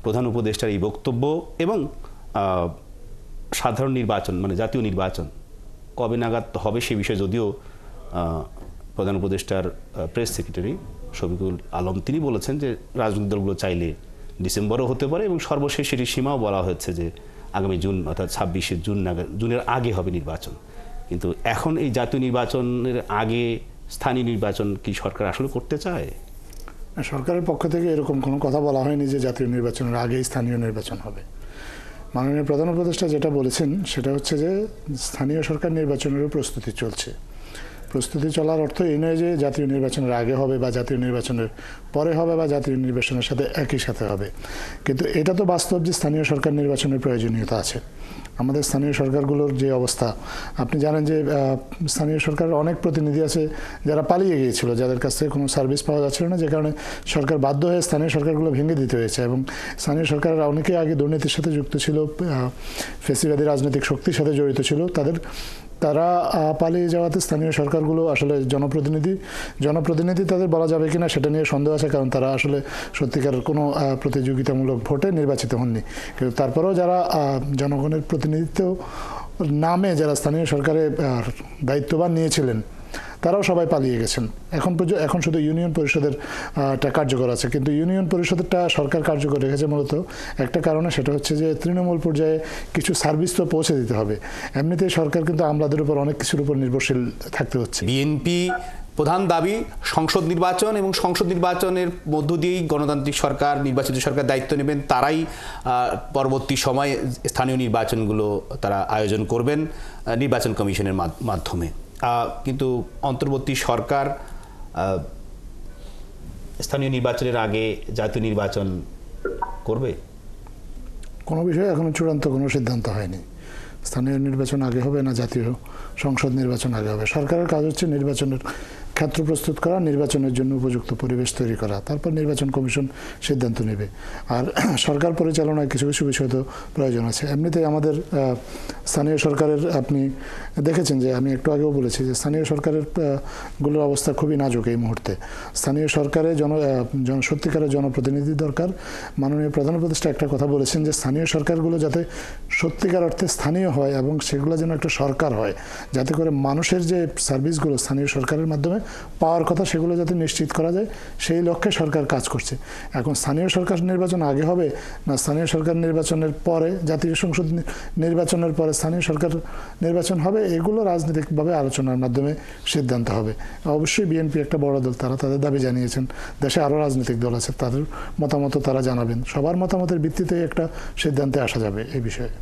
প্রধান উপদেষ্টার এই বক্তব্য এবং সাধারণ নির্বাচন মানে জাতীয় নির্বাচন কবে নাগাদ হবে সে বিষয়ে যদিও প্রধান উপদেষ্টার প্রেস সেক্রেটারি শফিকুল আলম তিনি বলেছেন যে রাজনৈতিক দলগুলো চাইলে ডিসেম্বরও হতে পারে এবং সর্বশেষ এটির সীমাও বলা হচ্ছে যে আগামী জুন অর্থাৎ 26শে জুনের আগে হবে নির্বাচন। কিন্তু এখন এই জাতীয় নির্বাচনের আগে স্থানীয় নির্বাচন কি সরকার আসলে করতে চায়? সরকারের পক্ষ থেকে এরকম কোনো কথা বলা হয়নি যে জাতীয় নির্বাচনের আগেই স্থানীয় নির্বাচন হবে। মাননীয় প্রধান উপদেষ্টা যেটা বলেছেন সেটা হচ্ছে যে স্থানীয় সরকার নির্বাচনেরও প্রস্তুতি চলছে। প্রস্তুতি চলার অর্থ এই নয় যে জাতীয় নির্বাচনের আগে হবে বা জাতীয় নির্বাচনের পরে হবে বা জাতীয় নির্বাচনের সাথে একই সাথে হবে, কিন্তু এটা তো বাস্তব যে স্থানীয় সরকার নির্বাচনের প্রয়োজনীয়তা আছে। আমাদের স্থানীয় সরকারগুলোর যে অবস্থা আপনি জানেন যে স্থানীয় সরকারের অনেক প্রতিনিধি আছে যারা পালিয়ে গিয়েছিল, যাদের কাছ থেকে কোনো সার্ভিস পাওয়া যাচ্ছিল না, যে কারণে সরকার বাধ্য হয়ে স্থানীয় সরকারগুলো ভেঙে দিতে হয়েছে। এবং স্থানীয় সরকারের অনেকেই আগে দুর্নীতির সাথে যুক্ত ছিল, ফ্যাসিবাদী রাজনৈতিক শক্তির সাথে জড়িত ছিল, তারা পালিয়ে যাওয়াতে স্থানীয় সরকারগুলো আসলে জনপ্রতিনিধি তাদের বলা যাবে কিনা সেটা নিয়ে সন্দেহ আছে, কারণ তারা আসলে সত্যিকার কোনো প্রতিযোগিতামূলক ভোটে নির্বাচিত হননি। কিন্তু তারপরেও যারা জনগণের প্রতিনিধিত্ব নামে যারা স্থানীয় সরকারে দায়িত্ববান নিয়েছিলেন তারাও সবাই পালিয়ে গেছেন। এখন শুধু ইউনিয়ন পরিষদের কার্যকর আছে, কিন্তু ইউনিয়ন পরিষদেরটা সরকার কার্যকর রেখেছে মূলত একটা কারণে, সেটা হচ্ছে যে তৃণমূল পর্যায়ে কিছু সার্ভিস তো পৌঁছে দিতে হবে। এমনিতেই সরকার কিন্তু আমলাদের উপর অনেক কিছুর উপর নির্ভরশীল থাকতে হচ্ছে। বিএনপি প্রধান দাবি সংসদ নির্বাচন এবং সংসদ নির্বাচনের মধ্য দিয়েই গণতান্ত্রিক সরকার নির্বাচিত সরকার দায়িত্ব নেবেন, তারাই পরবর্তী সময়ে স্থানীয় নির্বাচনগুলো তারা আয়োজন করবেন নির্বাচন কমিশনের মাধ্যমে। কিন্তু অন্তর্বর্তী সরকার স্থানীয় নির্বাচনের আগে জাতীয় নির্বাচন করবে? কোনো বিষয়ে এখনো চূড়ান্ত কোনো সিদ্ধান্ত হয়নি। স্থানীয় নির্বাচন আগে হবে না জাতীয় সংসদ নির্বাচন আগে হবে। সরকারের কাজ হচ্ছে নির্বাচনের ক্ষেত্র প্রস্তুত করা, নির্বাচনের জন্য উপযুক্ত পরিবেশ তৈরি করা, তারপর নির্বাচন কমিশন সিদ্ধান্ত নেবে। আর সরকার পরিচালনায় কিছু কিছু বিষয় তো প্রয়োজন আছে। এমনিতেই আমাদের স্থানীয় সরকারের আপনি দেখেছেন যে আমি একটু আগেও বলেছি যে স্থানীয় সরকারের গুলোর অবস্থা খুবই নাজুক এই মুহূর্তে। স্থানীয় সরকারে সত্যিকারের জনপ্রতিনিধি দরকার। মাননীয় প্রধান উপদেষ্টা একটা কথা বলেছেন যে স্থানীয় সরকারগুলো যাতে সত্যিকার অর্থে স্থানীয় হয় এবং সেগুলো যেন একটা সরকার হয়, যাতে করে মানুষের যে সার্ভিসগুলো স্থানীয় সরকারের মাধ্যমে পাওয়ার কথা সেগুলো যাতে নিশ্চিত করা যায়, সেই লক্ষ্যে সরকার কাজ করছে। এখন স্থানীয় সরকার নির্বাচন আগে হবে না স্থানীয় সরকার নির্বাচনের পরে জাতীয় সংসদ নির্বাচনের পরে স্থানীয় সরকার নির্বাচন হবে, এগুলো রাজনৈতিকভাবে আলোচনার মাধ্যমে সিদ্ধান্ত হবে। অবশ্যই বিএনপি একটা বড় দল, তারা তাদের দাবি জানিয়েছেন। দেশে আরও রাজনৈতিক দল আছে, তাদের মতামত তারা জানাবেন। সবার মতামতের ভিত্তিতে একটা সিদ্ধান্তে আসা যাবে এই বিষয়ে।